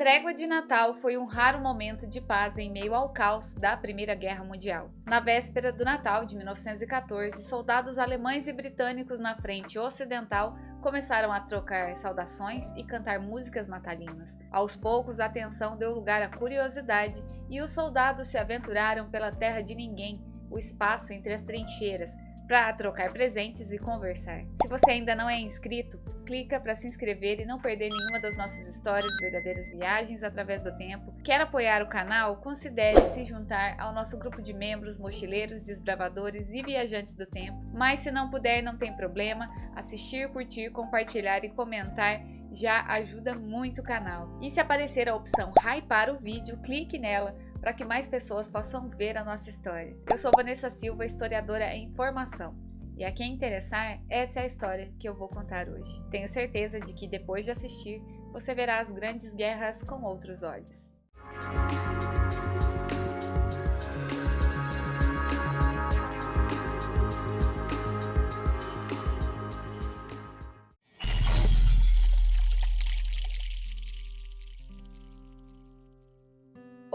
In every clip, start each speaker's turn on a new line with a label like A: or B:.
A: trégua de Natal foi um raro momento de paz em meio ao caos da Primeira Guerra Mundial. Na véspera do Natal de 1914, soldados alemães e britânicos na frente ocidental começaram a trocar saudações e cantar músicas natalinas. Aos poucos, a tensão deu lugar à curiosidade e os soldados se aventuraram pela terra de ninguém, o espaço entre as trincheiras, para trocar presentes e conversar. Se você ainda não é inscrito, clica para se inscrever e não perder nenhuma das nossas histórias, verdadeiras viagens através do tempo. Quer apoiar o canal? Considere se juntar ao nosso grupo de membros, mochileiros, desbravadores e viajantes do tempo. Mas se não puder, não tem problema, assistir, curtir, compartilhar e comentar já ajuda muito o canal. E se aparecer a opção hypar o vídeo, clique nela para que mais pessoas possam ver a nossa história. Eu sou Vanessa Silva, historiadora em formação. E a quem interessar, essa é a história que eu vou contar hoje. Tenho certeza de que depois de assistir, você verá as grandes guerras com outros olhos.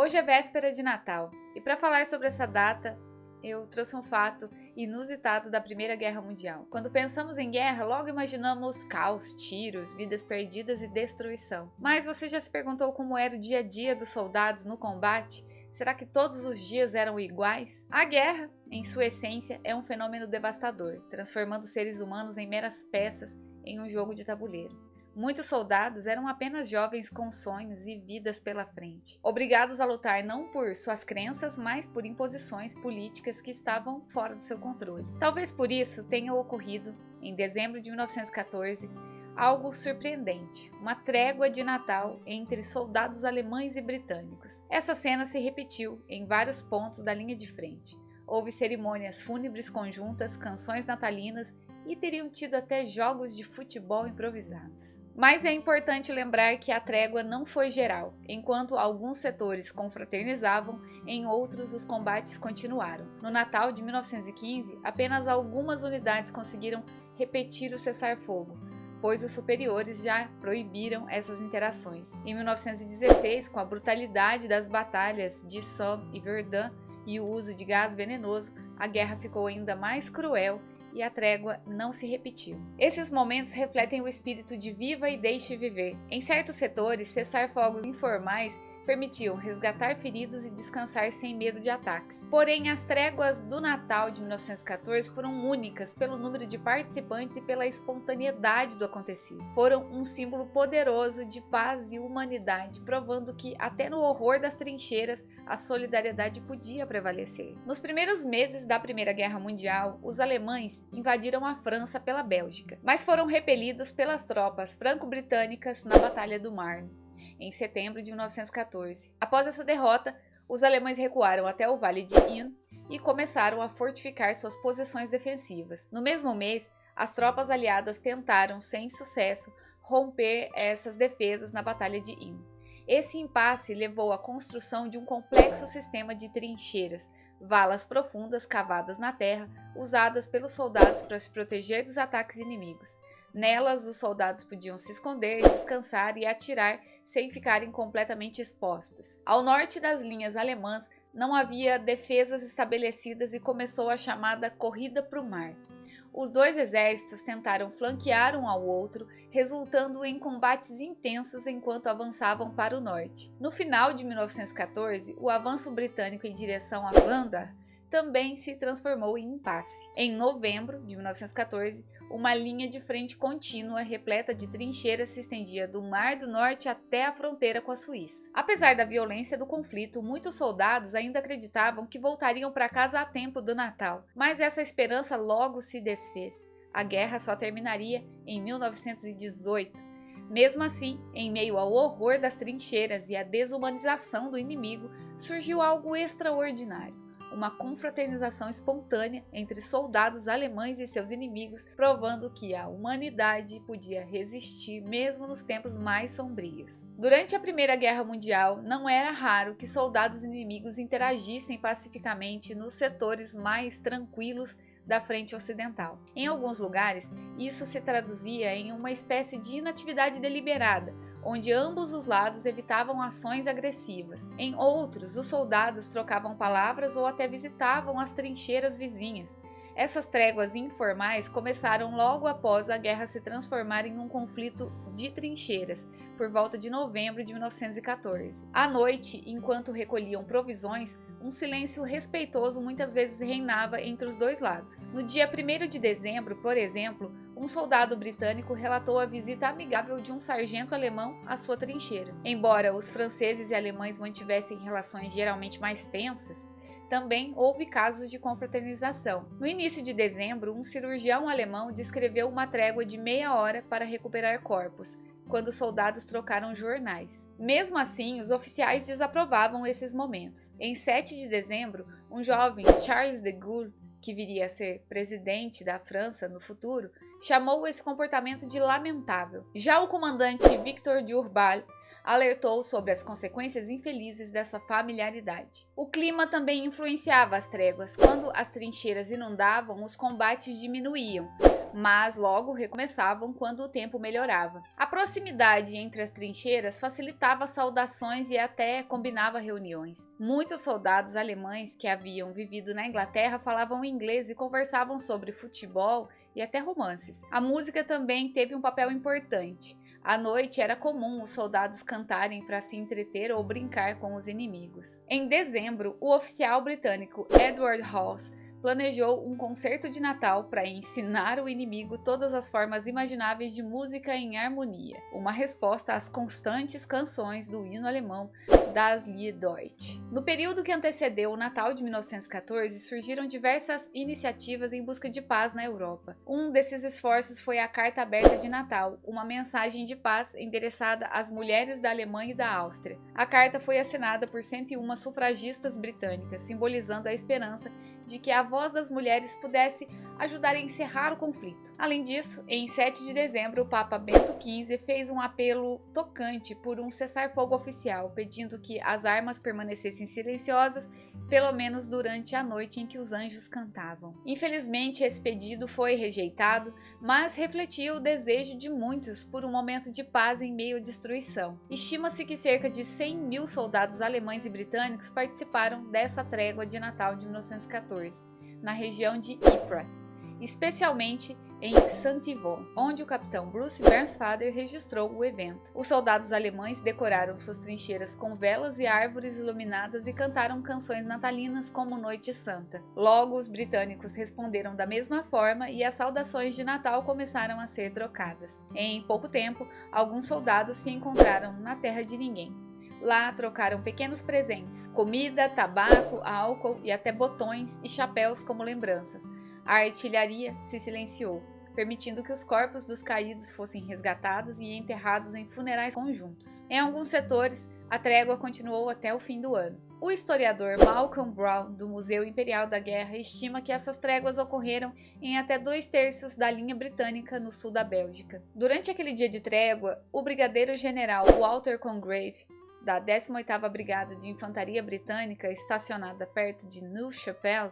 A: Hoje é véspera de Natal, e para falar sobre essa data, eu trouxe um fato inusitado da Primeira Guerra Mundial. Quando pensamos em guerra, logo imaginamos caos, tiros, vidas perdidas e destruição. Mas você já se perguntou como era o dia a dia dos soldados no combate? Será que todos os dias eram iguais? A guerra, em sua essência, é um fenômeno devastador, transformando seres humanos em meras peças em um jogo de tabuleiro. Muitos soldados eram apenas jovens com sonhos e vidas pela frente, obrigados a lutar não por suas crenças, mas por imposições políticas que estavam fora do seu controle. Talvez por isso tenha ocorrido, em dezembro de 1914, algo surpreendente, uma trégua de Natal entre soldados alemães e britânicos. Essa cena se repetiu em vários pontos da linha de frente. Houve cerimônias fúnebres conjuntas, canções natalinas e teriam tido até jogos de futebol improvisados. Mas é importante lembrar que a trégua não foi geral. Enquanto alguns setores confraternizavam, em outros os combates continuaram. No Natal de 1915, apenas algumas unidades conseguiram repetir o cessar-fogo, pois os superiores já proibiram essas interações. Em 1916, com a brutalidade das batalhas de Somme e Verdun e o uso de gás venenoso, a guerra ficou ainda mais cruel e a trégua não se repetiu. Esses momentos refletem o espírito de viva e deixe viver. Em certos setores, cessar fogos informais permitiam resgatar feridos e descansar sem medo de ataques. Porém, as tréguas do Natal de 1914 foram únicas pelo número de participantes e pela espontaneidade do acontecido. Foram um símbolo poderoso de paz e humanidade, provando que até no horror das trincheiras a solidariedade podia prevalecer. Nos primeiros meses da Primeira Guerra Mundial, os alemães invadiram a França pela Bélgica, mas foram repelidos pelas tropas franco-britânicas na Batalha do Marne, em setembro de 1914. Após essa derrota, os alemães recuaram até o Vale de Inn e começaram a fortificar suas posições defensivas. No mesmo mês, as tropas aliadas tentaram, sem sucesso, romper essas defesas na Batalha de Inn. Esse impasse levou à construção de um complexo sistema de trincheiras, valas profundas cavadas na terra, usadas pelos soldados para se proteger dos ataques inimigos. Nelas, os soldados podiam se esconder, descansar e atirar sem ficarem completamente expostos. Ao norte das linhas alemãs, não havia defesas estabelecidas e começou a chamada Corrida para o Mar. Os dois exércitos tentaram flanquear um ao outro, resultando em combates intensos enquanto avançavam para o norte. No final de 1914, o avanço britânico em direção a Vlaanderen também se transformou em impasse. Em novembro de 1914, uma linha de frente contínua repleta de trincheiras se estendia do Mar do Norte até a fronteira com a Suíça. Apesar da violência do conflito, muitos soldados ainda acreditavam que voltariam para casa a tempo do Natal, mas essa esperança logo se desfez. A guerra só terminaria em 1918. Mesmo assim, em meio ao horror das trincheiras e à desumanização do inimigo, surgiu algo extraordinário. Uma confraternização espontânea entre soldados alemães e seus inimigos, provando que a humanidade podia resistir mesmo nos tempos mais sombrios. Durante a Primeira Guerra Mundial, não era raro que soldados inimigos interagissem pacificamente nos setores mais tranquilos da frente ocidental. Em alguns lugares, isso se traduzia em uma espécie de inatividade deliberada, onde ambos os lados evitavam ações agressivas. Em outros, os soldados trocavam palavras ou até visitavam as trincheiras vizinhas. Essas tréguas informais começaram logo após a guerra se transformar em um conflito de trincheiras, por volta de novembro de 1914. À noite, enquanto recolhiam provisões, um silêncio respeitoso muitas vezes reinava entre os dois lados. No dia 1º de dezembro, por exemplo, um soldado britânico relatou a visita amigável de um sargento alemão à sua trincheira. Embora os franceses e alemães mantivessem relações geralmente mais tensas, também houve casos de confraternização. No início de dezembro, um cirurgião alemão descreveu uma trégua de meia hora para recuperar corpos, quando os soldados trocaram jornais. Mesmo assim, os oficiais desaprovavam esses momentos. Em 7 de dezembro, um jovem, Charles de Gaulle, que viria a ser presidente da França no futuro, chamou esse comportamento de lamentável. Já o comandante Victor Durbal alertou sobre as consequências infelizes dessa familiaridade. O clima também influenciava as tréguas. Quando as trincheiras inundavam, os combates diminuíam, mas logo recomeçavam quando o tempo melhorava. A proximidade entre as trincheiras facilitava saudações e até combinava reuniões. Muitos soldados alemães que haviam vivido na Inglaterra falavam inglês e conversavam sobre futebol e até romances. A música também teve um papel importante. À noite era comum os soldados cantarem para se entreter ou brincar com os inimigos. Em dezembro, o oficial britânico Edward Hawes planejou um concerto de Natal para ensinar o inimigo todas as formas imagináveis de música em harmonia, uma resposta às constantes canções do hino alemão Das Lied Deutsch. No período que antecedeu o Natal de 1914, surgiram diversas iniciativas em busca de paz na Europa. Um desses esforços foi a Carta Aberta de Natal, uma mensagem de paz endereçada às mulheres da Alemanha e da Áustria. A carta foi assinada por 101 sufragistas britânicas, simbolizando a esperança de que a voz das mulheres pudesse ajudar a encerrar o conflito. Além disso, em 7 de dezembro, o Papa Bento XV fez um apelo tocante por um cessar-fogo oficial, pedindo que as armas permanecessem silenciosas, pelo menos durante a noite em que os anjos cantavam. Infelizmente, esse pedido foi rejeitado, mas refletia o desejo de muitos por um momento de paz em meio à destruição. Estima-se que cerca de 100 mil soldados alemães e britânicos participaram dessa trégua de Natal de 1914, na região de Ypres, especialmente em Saint-Yvon, onde o capitão Bruce Bairnsfather registrou o evento. Os soldados alemães decoraram suas trincheiras com velas e árvores iluminadas e cantaram canções natalinas como Noite Santa. Logo, os britânicos responderam da mesma forma e as saudações de Natal começaram a ser trocadas. Em pouco tempo, alguns soldados se encontraram na terra de ninguém. Lá trocaram pequenos presentes, comida, tabaco, álcool e até botões e chapéus como lembranças. A artilharia se silenciou, permitindo que os corpos dos caídos fossem resgatados e enterrados em funerais conjuntos. Em alguns setores, a trégua continuou até o fim do ano. O historiador Malcolm Brown, do Museu Imperial da Guerra, estima que essas tréguas ocorreram em até 2/3 da linha britânica no sul da Bélgica. Durante aquele dia de trégua, o brigadeiro-general Walter Congreve, da 18ª Brigada de Infantaria Britânica, estacionada perto de Neuve-Chapelle,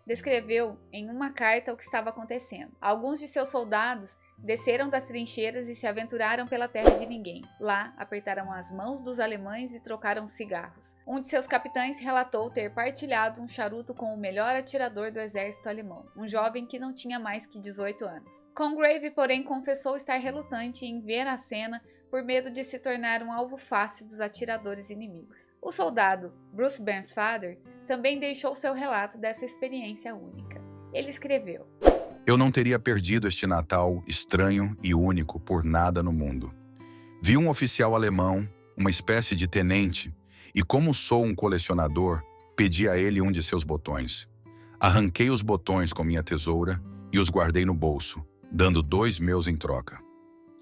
A: descreveu em uma carta o que estava acontecendo. Alguns de seus soldados desceram das trincheiras e se aventuraram pela terra de ninguém. Lá, apertaram as mãos dos alemães e trocaram cigarros. Um de seus capitães relatou ter partilhado um charuto com o melhor atirador do exército alemão, um jovem que não tinha mais que 18 anos. Congreve, porém, confessou estar relutante em ver a cena por medo de se tornar um alvo fácil dos atiradores inimigos. O soldado Bruce Bairnsfather também deixou seu relato dessa experiência única. Ele escreveu:
B: Eu não teria perdido este Natal estranho e único por nada no mundo. Vi um oficial alemão, uma espécie de tenente, e como sou um colecionador, pedi a ele um de seus botões. Arranquei os botões com minha tesoura e os guardei no bolso, dando 2 meus em troca.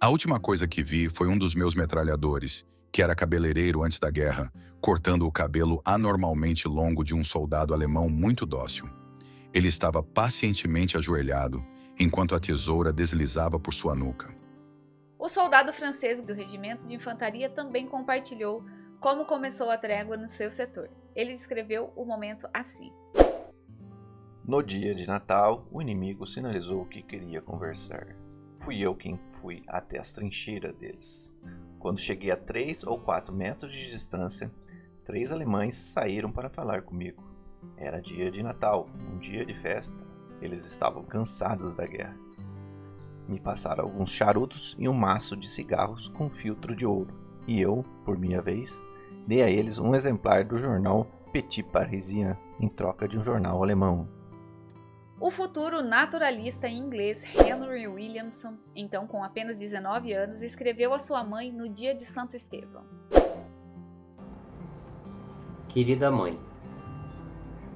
B: A última coisa que vi foi um dos meus metralhadores, que era cabeleireiro antes da guerra, cortando o cabelo anormalmente longo de um soldado alemão muito dócil. Ele estava pacientemente ajoelhado, enquanto a tesoura deslizava por sua nuca.
A: O soldado francês do regimento de infantaria também compartilhou como começou a trégua no seu setor. Ele descreveu o momento assim:
C: No dia de Natal, o inimigo sinalizou que queria conversar. Fui eu quem fui até as trincheiras deles. Quando cheguei a 3 ou 4 metros de distância, 3 alemães saíram para falar comigo. Era dia de Natal, um dia de festa. Eles estavam cansados da guerra. Me passaram alguns charutos e um maço de cigarros com filtro de ouro. E eu, por minha vez, dei a eles um exemplar do jornal Petit Parisien em troca de um jornal alemão.
A: O futuro naturalista inglês Henry Williamson, então com apenas 19 anos, escreveu a sua mãe no dia de Santo Estevão.
D: Querida mãe,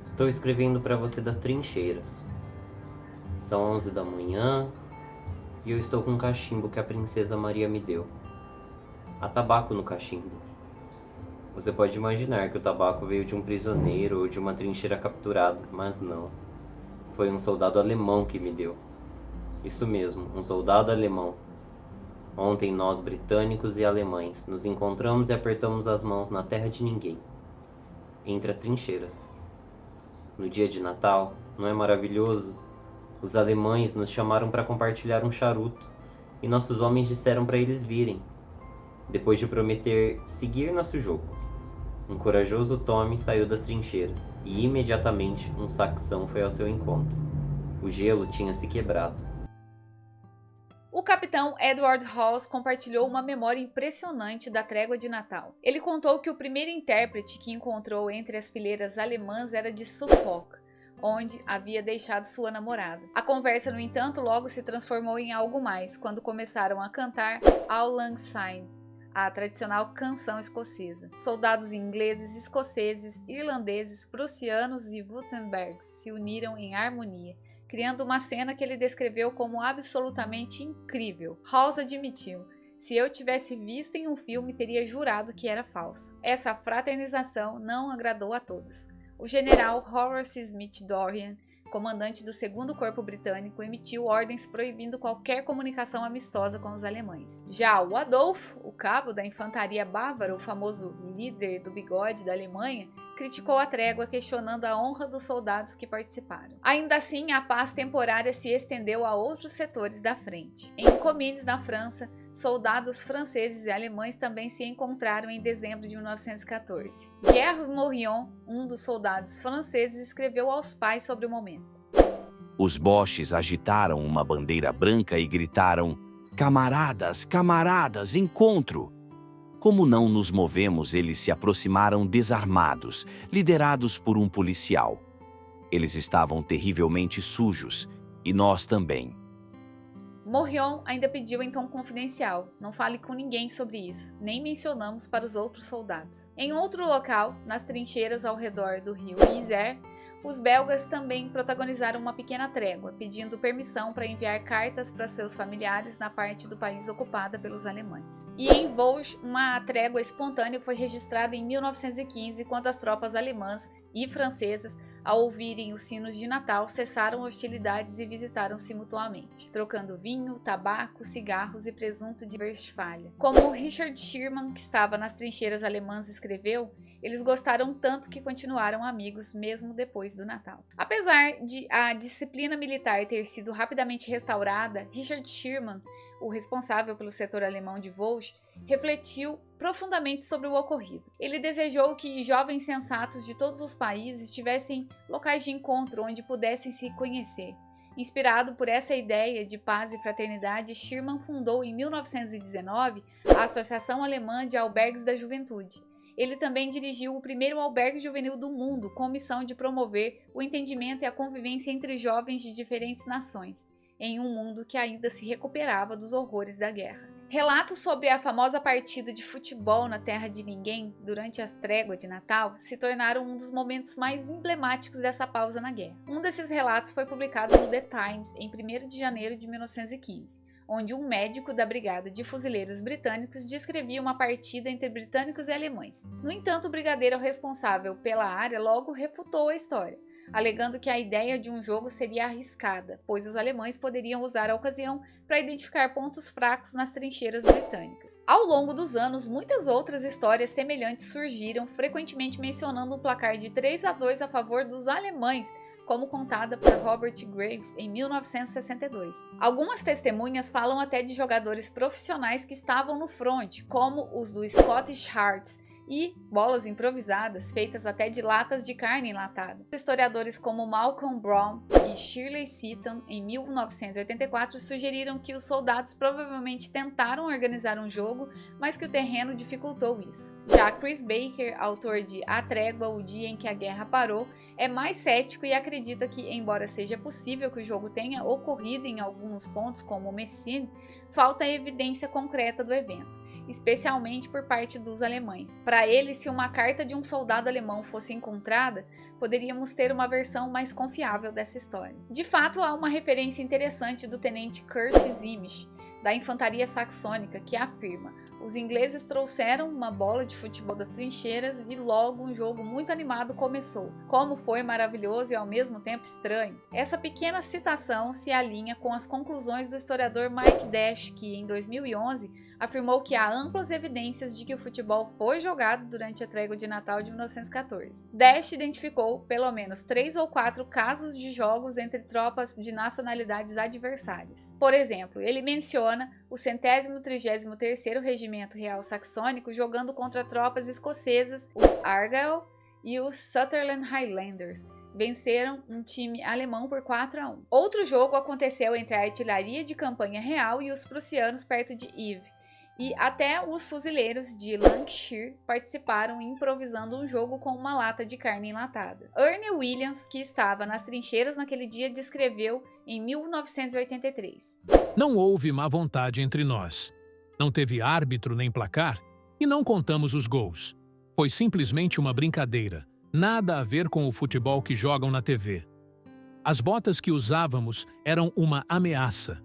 D: estou escrevendo para você das trincheiras. São 11 da manhã e eu estou com um cachimbo que a princesa Maria me deu. Há tabaco no cachimbo. Você pode imaginar que o tabaco veio de um prisioneiro ou de uma trincheira capturada, mas não. Foi um soldado alemão que me deu. Isso mesmo, um soldado alemão. Ontem nós, britânicos e alemães, nos encontramos e apertamos as mãos na terra de ninguém, entre as trincheiras. No dia de Natal, não é maravilhoso? Os alemães nos chamaram para compartilhar um charuto e nossos homens disseram para eles virem, depois de prometer seguir nosso jogo. Um corajoso Tommy saiu das trincheiras e imediatamente um saxão foi ao seu encontro. O gelo tinha se quebrado.
A: O capitão Edward Halls compartilhou uma memória impressionante da trégua de Natal. Ele contou que o primeiro intérprete que encontrou entre as fileiras alemãs era de Suffolk, onde havia deixado sua namorada. A conversa, no entanto, logo se transformou em algo mais, quando começaram a cantar Auld Lang Syne, a tradicional canção escocesa. Soldados ingleses, escoceses, irlandeses, prussianos e Württembergs se uniram em harmonia, criando uma cena que ele descreveu como absolutamente incrível. Halls admitiu: se eu tivesse visto em um filme, teria jurado que era falso. Essa fraternização não agradou a todos. O general Horace Smith Dorrien, comandante do 2º Corpo Britânico, emitiu ordens proibindo qualquer comunicação amistosa com os alemães. Já o Adolf, o cabo da infantaria bávara, o famoso líder do bigode da Alemanha, criticou a trégua, questionando a honra dos soldados que participaram. Ainda assim, a paz temporária se estendeu a outros setores da frente. Em Comines, na França, soldados franceses e alemães também se encontraram em dezembro de 1914. Pierre Morillon, um dos soldados franceses, escreveu aos pais sobre o momento.
E: Os boches agitaram uma bandeira branca e gritaram: "Camaradas, camaradas, encontro!" Como não nos movemos, eles se aproximaram desarmados, liderados por um policial. Eles estavam terrivelmente sujos, e nós também.
A: Morillon ainda pediu em tom confidencial: não fale com ninguém sobre isso, nem mencionamos para os outros soldados. Em outro local, nas trincheiras ao redor do rio Isère, os belgas também protagonizaram uma pequena trégua, pedindo permissão para enviar cartas para seus familiares na parte do país ocupada pelos alemães. E em Vosges, uma trégua espontânea foi registrada em 1915, quando as tropas alemãs e francesas, ao ouvirem os sinos de Natal, cessaram hostilidades e visitaram-se mutuamente, trocando vinho, tabaco, cigarros e presunto de Westfália. Como Richard Sherman, que estava nas trincheiras alemãs, escreveu, eles gostaram tanto que continuaram amigos mesmo depois do Natal. Apesar de a disciplina militar ter sido rapidamente restaurada, Richard Sherman, o responsável pelo setor alemão de Vosges, refletiu profundamente sobre o ocorrido. Ele desejou que jovens sensatos de todos os países tivessem locais de encontro onde pudessem se conhecer. Inspirado por essa ideia de paz e fraternidade, Sherman fundou em 1919 a Associação Alemã de Albergues da Juventude. Ele também dirigiu o primeiro albergue juvenil do mundo, com missão de promover o entendimento e a convivência entre jovens de diferentes nações, em um mundo que ainda se recuperava dos horrores da guerra. Relatos sobre a famosa partida de futebol na terra de ninguém durante a trégua de Natal se tornaram um dos momentos mais emblemáticos dessa pausa na guerra. Um desses relatos foi publicado no The Times em 1º de janeiro de 1915, onde um médico da Brigada de Fuzileiros Britânicos descrevia uma partida entre britânicos e alemães. No entanto, o brigadeiro responsável pela área logo refutou a história, alegando que a ideia de um jogo seria arriscada, pois os alemães poderiam usar a ocasião para identificar pontos fracos nas trincheiras britânicas. Ao longo dos anos, muitas outras histórias semelhantes surgiram, frequentemente mencionando um placar de 3-2 a favor dos alemães como contada por Robert Graves em 1962. Algumas testemunhas falam até de jogadores profissionais que estavam no front, como os do Scottish Hearts, e bolas improvisadas feitas até de latas de carne enlatada. Historiadores como Malcolm Brown e Shirley Seaton, em 1984, sugeriram que os soldados provavelmente tentaram organizar um jogo, mas que o terreno dificultou isso. Já Chris Baker, autor de A Trégua, o Dia em que a Guerra Parou, é mais cético e acredita que, embora seja possível que o jogo tenha ocorrido em alguns pontos, como Messine, falta evidência concreta do evento, especialmente por parte dos alemães. Para ele, se uma carta de um soldado alemão fosse encontrada, poderíamos ter uma versão mais confiável dessa história. De fato, há uma referência interessante do tenente Kurt Ziemisch, da infantaria saxônica, que afirma: os ingleses trouxeram uma bola de futebol das trincheiras e logo um jogo muito animado começou. Como foi maravilhoso e ao mesmo tempo estranho. Essa pequena citação se alinha com as conclusões do historiador Mike Dash, que em 2011 afirmou que há amplas evidências de que o futebol foi jogado durante a Trégua de Natal de 1914. Dash identificou pelo menos 3 ou 4 casos de jogos entre tropas de nacionalidades adversárias. Por exemplo, ele menciona o 133º Regimento Real Saxônico jogando contra tropas escocesas, os Argyll e os Sutherland Highlanders. Venceram um time alemão por 4-1. Outro jogo aconteceu entre a artilharia de campanha real e os prussianos perto de Yves. E até os fuzileiros de Lancashire participaram improvisando um jogo com uma lata de carne enlatada. Ernie Williams, que estava nas trincheiras naquele dia, descreveu em 1983.
F: Não houve má vontade entre nós. Não teve árbitro nem placar e não contamos os gols. Foi simplesmente uma brincadeira, nada a ver com o futebol que jogam na TV. As botas que usávamos eram uma ameaça.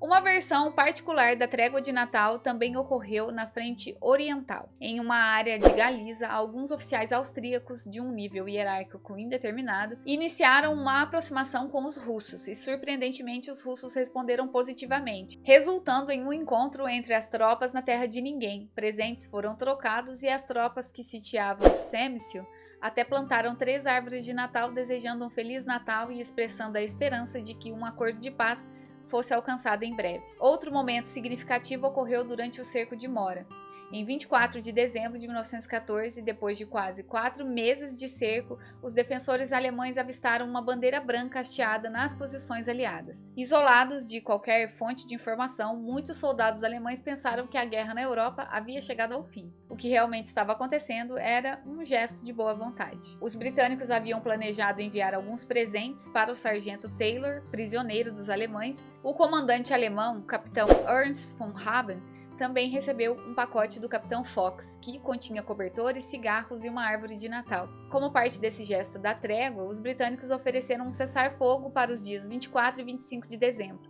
A: Uma versão particular da Trégua de Natal também ocorreu na Frente Oriental. Em uma área de Galiza, alguns oficiais austríacos de um nível hierárquico indeterminado iniciaram uma aproximação com os russos e, surpreendentemente, os russos responderam positivamente, resultando em um encontro entre as tropas na Terra de Ninguém. Presentes foram trocados e as tropas que sitiavam Przemysl até plantaram 3 árvores de Natal, desejando um Feliz Natal e expressando a esperança de que um acordo de paz fosse alcançada em breve. Outro momento significativo ocorreu durante o cerco de Mora. Em 24 de dezembro de 1914, depois de quase 4 meses de cerco, os defensores alemães avistaram uma bandeira branca hasteada nas posições aliadas. Isolados de qualquer fonte de informação, muitos soldados alemães pensaram que a guerra na Europa havia chegado ao fim. O que realmente estava acontecendo era um gesto de boa vontade. Os britânicos haviam planejado enviar alguns presentes para o sargento Taylor, prisioneiro dos alemães. O comandante alemão, capitão Ernst von Haben, também recebeu um pacote do Capitão Fox, que continha cobertores, cigarros e uma árvore de Natal. Como parte desse gesto da trégua, os britânicos ofereceram um cessar-fogo para os dias 24 e 25 de dezembro,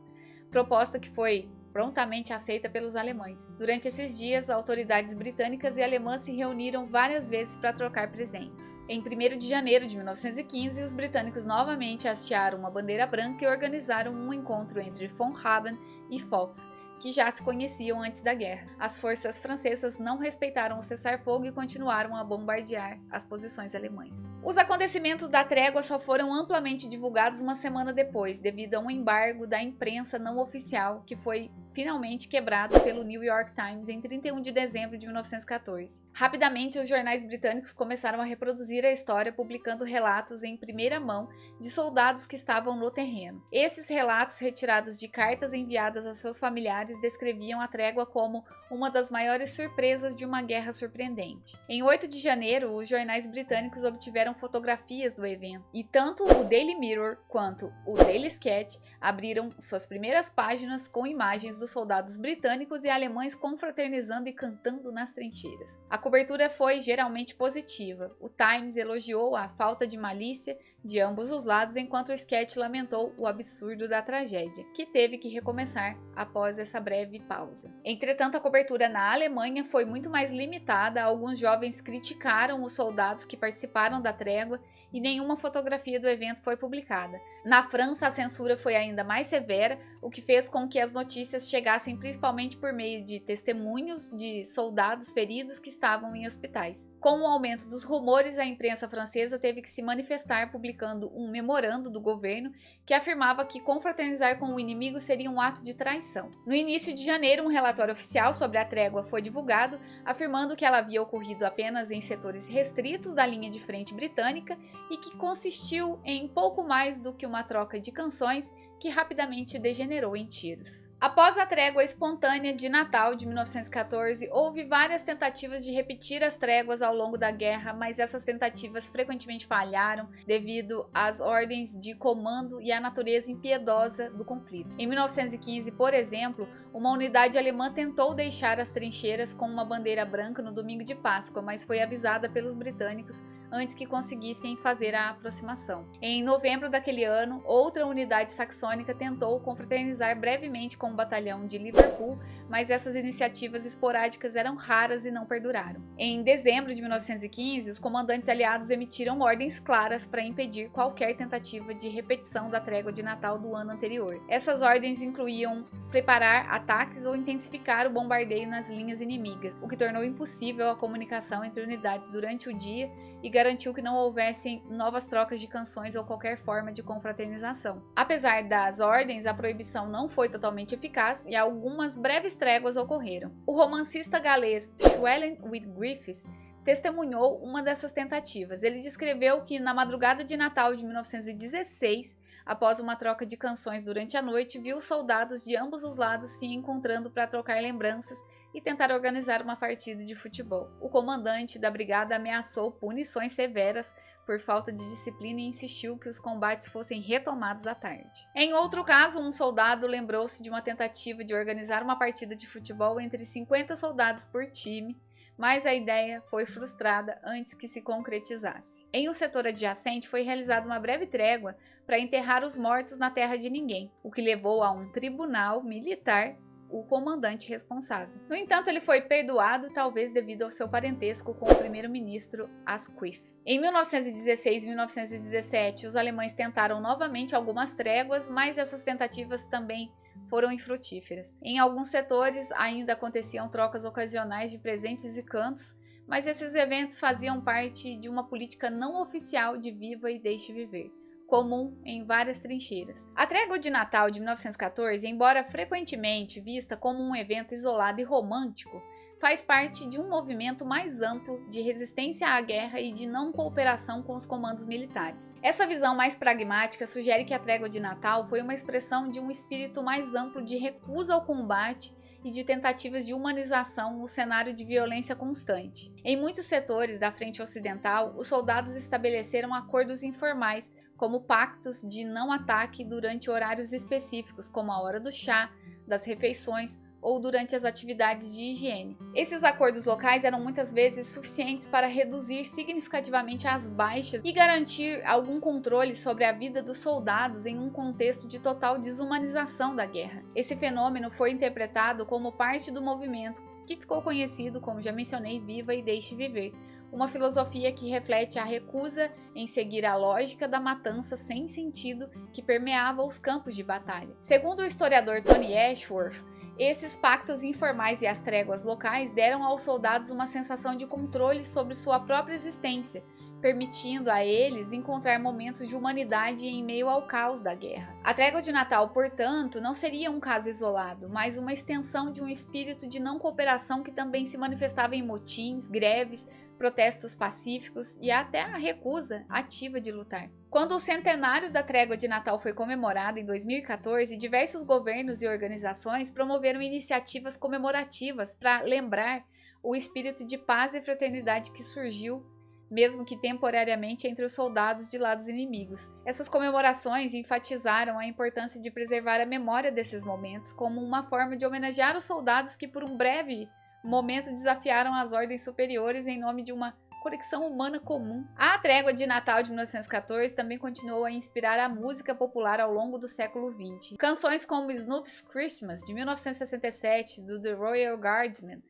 A: proposta que foi prontamente aceita pelos alemães. Durante esses dias, autoridades britânicas e alemãs se reuniram várias vezes para trocar presentes. Em 1º de janeiro de 1915, os britânicos novamente hastearam uma bandeira branca e organizaram um encontro entre von Haben e Fox, que já se conheciam antes da guerra. As forças francesas não respeitaram o cessar-fogo e continuaram a bombardear as posições alemãs. Os acontecimentos da trégua só foram amplamente divulgados uma semana depois, devido a um embargo da imprensa não oficial que foi finalmente quebrado pelo New York Times em 31 de dezembro de 1914. Rapidamente, os jornais britânicos começaram a reproduzir a história, publicando relatos em primeira mão de soldados que estavam no terreno. Esses relatos, retirados de cartas enviadas a seus familiares, descreviam a trégua como uma das maiores surpresas de uma guerra surpreendente. Em 8 de janeiro, os jornais britânicos obtiveram fotografias do evento, e tanto o Daily Mirror quanto o Daily Sketch abriram suas primeiras páginas com imagens dos soldados britânicos e alemães confraternizando e cantando nas trincheiras. A cobertura foi geralmente positiva. O Times elogiou a falta de malícia de ambos os lados, enquanto o Sketch lamentou o absurdo da tragédia, que teve que recomeçar após essa breve pausa. Entretanto, a cobertura na Alemanha foi muito mais limitada. Alguns jovens criticaram os soldados que participaram da trégua e nenhuma fotografia do evento foi publicada. Na França, a censura foi ainda mais severa, o que fez com que as notícias chegassem principalmente por meio de testemunhos de soldados feridos que estavam em hospitais. Com o aumento dos rumores, a imprensa francesa teve que se manifestar publicando um memorando do governo que afirmava que confraternizar com o inimigo seria um ato de traição. No início de janeiro, um relatório oficial sobre a trégua foi divulgado, afirmando que ela havia ocorrido apenas em setores restritos da linha de frente britânica e que consistiu em pouco mais do que uma troca de canções que rapidamente degenerou em tiros. Após a trégua espontânea de Natal de 1914, houve várias tentativas de repetir as tréguas ao longo da guerra, mas essas tentativas frequentemente falharam devido às ordens de comando e à natureza impiedosa do conflito. Em 1915, por exemplo, uma unidade alemã tentou deixar as trincheiras com uma bandeira branca no domingo de Páscoa, mas foi avisada pelos britânicos antes que conseguissem fazer a aproximação. Em novembro daquele ano, outra unidade saxônica tentou confraternizar brevemente com o batalhão de Liverpool, mas essas iniciativas esporádicas eram raras e não perduraram. Em dezembro de 1915, os comandantes aliados emitiram ordens claras para impedir qualquer tentativa de repetição da trégua de Natal do ano anterior. Essas ordens incluíam preparar ataques ou intensificar o bombardeio nas linhas inimigas, o que tornou impossível a comunicação entre unidades durante o dia e garantiu que não houvessem novas trocas de canções ou qualquer forma de confraternização. Apesar das ordens, a proibição não foi totalmente eficaz e algumas breves tréguas ocorreram. O romancista galês Llewellyn Griffiths testemunhou uma dessas tentativas. Ele descreveu que na madrugada de Natal de 1916, após uma troca de canções durante a noite, viu soldados de ambos os lados se encontrando para trocar lembranças e tentar organizar uma partida de futebol. O comandante da brigada ameaçou punições severas por falta de disciplina e insistiu que os combates fossem retomados à tarde. Em outro caso, um soldado lembrou-se de uma tentativa de organizar uma partida de futebol entre 50 soldados por time, mas a ideia foi frustrada antes que se concretizasse. Em um setor adjacente foi realizada uma breve trégua para enterrar os mortos na terra de ninguém, o que levou a um tribunal militar o comandante responsável. No entanto, ele foi perdoado, talvez devido ao seu parentesco com o primeiro-ministro Asquith. Em 1916 e 1917, os alemães tentaram novamente algumas tréguas, mas essas tentativas também foram infrutíferas. Em alguns setores ainda aconteciam trocas ocasionais de presentes e cantos, mas esses eventos faziam parte de uma política não oficial de viva e deixe viver, comum em várias trincheiras. A trégua de Natal de 1914, embora frequentemente vista como um evento isolado e romântico, faz parte de um movimento mais amplo de resistência à guerra e de não cooperação com os comandos militares. Essa visão mais pragmática sugere que a trégua de Natal foi uma expressão de um espírito mais amplo de recusa ao combate e de tentativas de humanização no cenário de violência constante. Em muitos setores da frente ocidental, os soldados estabeleceram acordos informais, como pactos de não ataque durante horários específicos, como a hora do chá, das refeições ou durante as atividades de higiene. Esses acordos locais eram muitas vezes suficientes para reduzir significativamente as baixas e garantir algum controle sobre a vida dos soldados em um contexto de total desumanização da guerra. Esse fenômeno foi interpretado como parte do movimento que ficou conhecido, como já mencionei, Viva e Deixe Viver, uma filosofia que reflete a recusa em seguir a lógica da matança sem sentido que permeava os campos de batalha. Segundo o historiador Tony Ashworth, esses pactos informais e as tréguas locais deram aos soldados uma sensação de controle sobre sua própria existência, permitindo a eles encontrar momentos de humanidade em meio ao caos da guerra. A trégua de Natal, portanto, não seria um caso isolado, mas uma extensão de um espírito de não cooperação que também se manifestava em motins, greves, protestos pacíficos e até a recusa ativa de lutar. Quando o centenário da trégua de Natal foi comemorado em 2014, diversos governos e organizações promoveram iniciativas comemorativas para lembrar o espírito de paz e fraternidade que surgiu, mesmo que temporariamente, entre os soldados de lados inimigos. Essas comemorações enfatizaram a importância de preservar a memória desses momentos como uma forma de homenagear os soldados que por um breve momento desafiaram as ordens superiores em nome de uma conexão humana comum. A trégua de Natal de 1914 também continuou a inspirar a música popular ao longo do século XX. Canções como Snoop's Christmas, de 1967, do The Royal Guardsmen,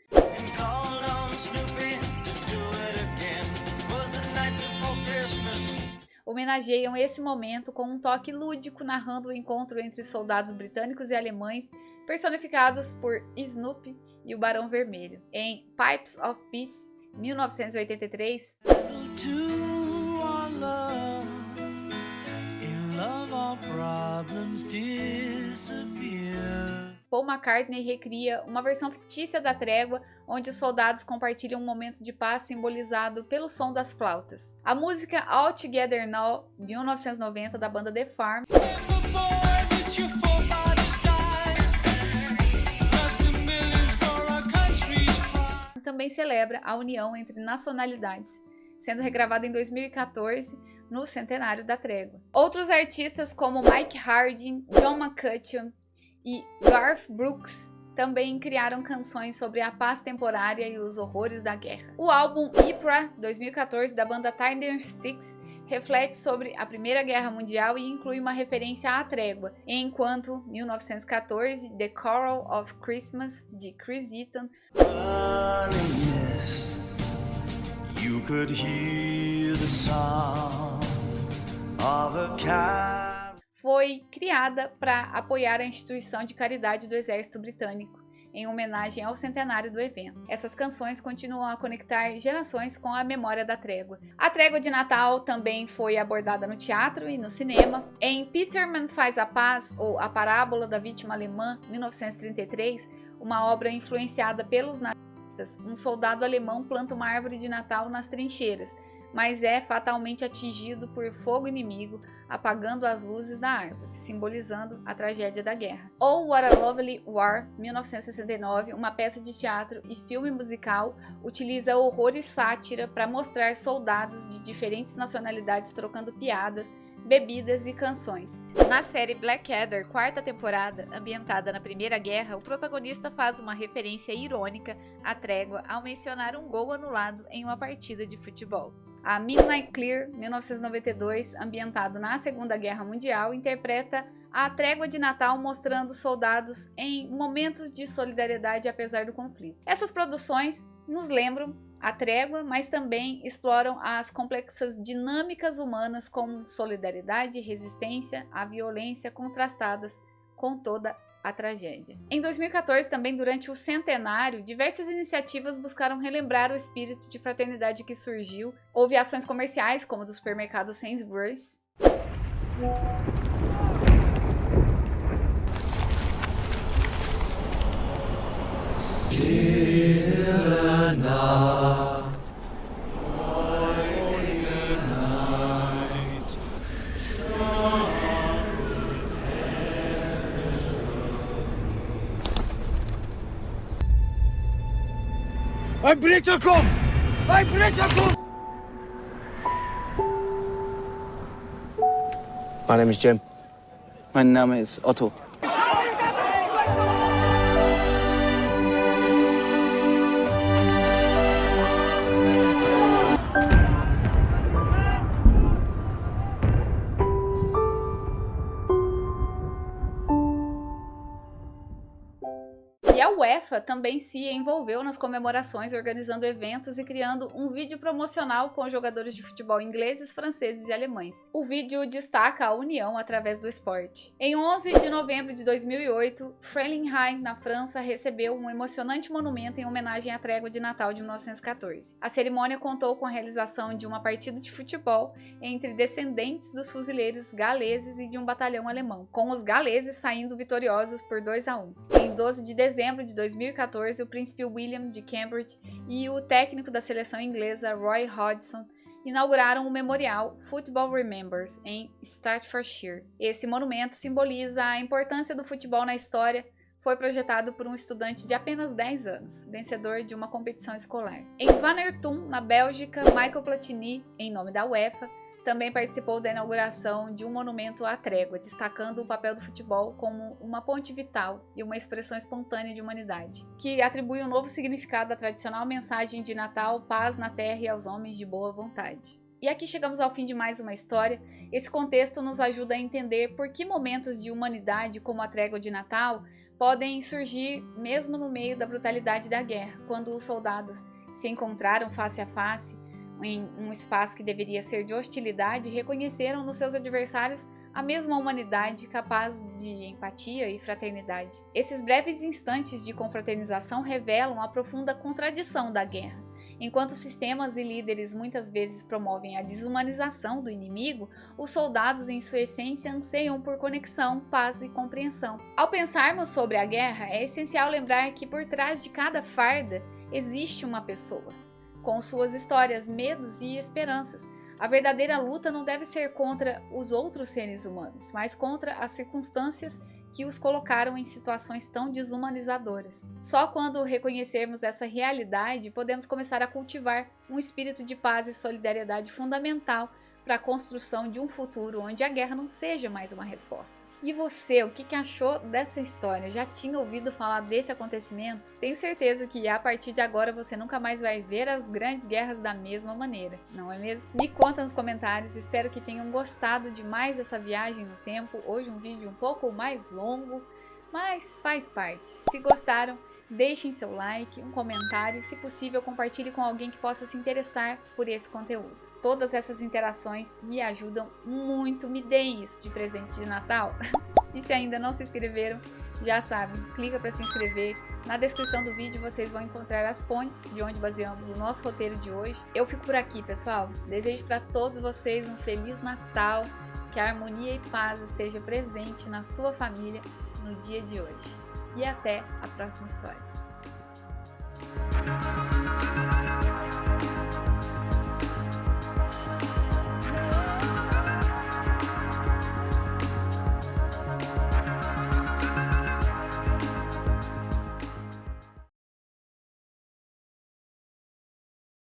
A: homenageiam esse momento com um toque lúdico, narrando o encontro entre soldados britânicos e alemães, personificados por Snoopy e o Barão Vermelho. Em Pipes of Peace, 1983, Paul McCartney recria uma versão fictícia da trégua, onde os soldados compartilham um momento de paz simbolizado pelo som das flautas. A música All Together Now, 1990, da banda The Farm, também celebra a união entre nacionalidades, sendo regravada em 2014, no centenário da trégua. Outros artistas como Mike Harding, John McCutcheon e Garth Brooks também criaram canções sobre a paz temporária e os horrores da guerra. O álbum Ypres, 2014, da banda Tiny Sticks, reflete sobre a Primeira Guerra Mundial e inclui uma referência à trégua, enquanto 1914, The Carol of Christmas, de Chris Eaton, you could hear the sound of a cat, foi criada para apoiar a instituição de caridade do Exército Britânico, em homenagem ao centenário do evento. Essas canções continuam a conectar gerações com a memória da trégua. A trégua de Natal também foi abordada no teatro e no cinema. Em Peterman Faz a Paz, ou A Parábola da Vítima Alemã, 1933, uma obra influenciada pelos nazistas, um soldado alemão planta uma árvore de Natal nas trincheiras, mas é fatalmente atingido por fogo inimigo, apagando as luzes da árvore, simbolizando a tragédia da guerra. Ou What a Lovely War, 1969, uma peça de teatro e filme musical, utiliza horror e sátira para mostrar soldados de diferentes nacionalidades trocando piadas, bebidas e canções. Na série Blackadder, quarta temporada, ambientada na Primeira Guerra, o protagonista faz uma referência irônica à trégua ao mencionar um gol anulado em uma partida de futebol. A Midnight Clear, 1992, ambientado na Segunda Guerra Mundial, interpreta a trégua de Natal mostrando soldados em momentos de solidariedade apesar do conflito. Essas produções nos lembram a trégua, mas também exploram as complexas dinâmicas humanas como solidariedade e resistência à violência contrastadas com toda a tragédia. Em 2014, também durante o centenário, diversas iniciativas buscaram relembrar o espírito de fraternidade que surgiu. Houve ações comerciais, como do supermercado Sainsbury's,
G: Ein Blitzer kommt! Ein Blitzer kommt!
H: My name is Jim. Mein Name ist Otto.
A: E a UEFA também se envolveu nas comemorações, organizando eventos e criando um vídeo promocional com jogadores de futebol ingleses, franceses e alemães. O vídeo destaca a união através do esporte. Em 11 de novembro de 2008, Frelinghien, na França, recebeu um emocionante monumento em homenagem à trégua de Natal de 1914. A cerimônia contou com a realização de uma partida de futebol entre descendentes dos fuzileiros galeses e de um batalhão alemão, com os galeses saindo vitoriosos por 2-1. Em 12 de dezembro de 2014, o príncipe William de Cambridge e o técnico da seleção inglesa Roy Hodgson inauguraram o memorial Football Remembers em Staffordshire. Esse monumento simboliza a importância do futebol na história. Foi projetado por um estudante de apenas 10 anos, vencedor de uma competição escolar. Em Vanertum, na Bélgica, Michael Platini, em nome da UEFA, também participou da inauguração de um monumento à trégua, destacando o papel do futebol como uma ponte vital e uma expressão espontânea de humanidade, que atribui um novo significado à tradicional mensagem de Natal, paz na terra e aos homens de boa vontade. E aqui chegamos ao fim de mais uma história. Esse contexto nos ajuda a entender por que momentos de humanidade, como a trégua de Natal, podem surgir mesmo no meio da brutalidade da guerra, quando os soldados se encontraram face a face, em um espaço que deveria ser de hostilidade, reconheceram nos seus adversários a mesma humanidade capaz de empatia e fraternidade. Esses breves instantes de confraternização revelam a profunda contradição da guerra. Enquanto sistemas e líderes muitas vezes promovem a desumanização do inimigo, os soldados, em sua essência, anseiam por conexão, paz e compreensão. Ao pensarmos sobre a guerra, é essencial lembrar que por trás de cada farda existe uma pessoa, com suas histórias, medos e esperanças. A verdadeira luta não deve ser contra os outros seres humanos, mas contra as circunstâncias que os colocaram em situações tão desumanizadoras. Só quando reconhecermos essa realidade, podemos começar a cultivar um espírito de paz e solidariedade fundamental para a construção de um futuro onde a guerra não seja mais uma resposta. E você, o que achou dessa história? Já tinha ouvido falar desse acontecimento? Tenho certeza que a partir de agora você nunca mais vai ver as grandes guerras da mesma maneira, não é mesmo? Me conta nos comentários, espero que tenham gostado demais dessa viagem no tempo. Hoje um vídeo um pouco mais longo, mas faz parte. Se gostaram, deixem seu like, um comentário, se possível compartilhe com alguém que possa se interessar por esse conteúdo. Todas essas interações me ajudam muito, me deem isso de presente de Natal. E se ainda não se inscreveram, já sabem, clica para se inscrever. Na descrição do vídeo vocês vão encontrar as fontes de onde baseamos o nosso roteiro de hoje. Eu fico por aqui, pessoal. Desejo para todos vocês um Feliz Natal, que a harmonia e paz esteja presente na sua família no dia de hoje. E até a próxima história.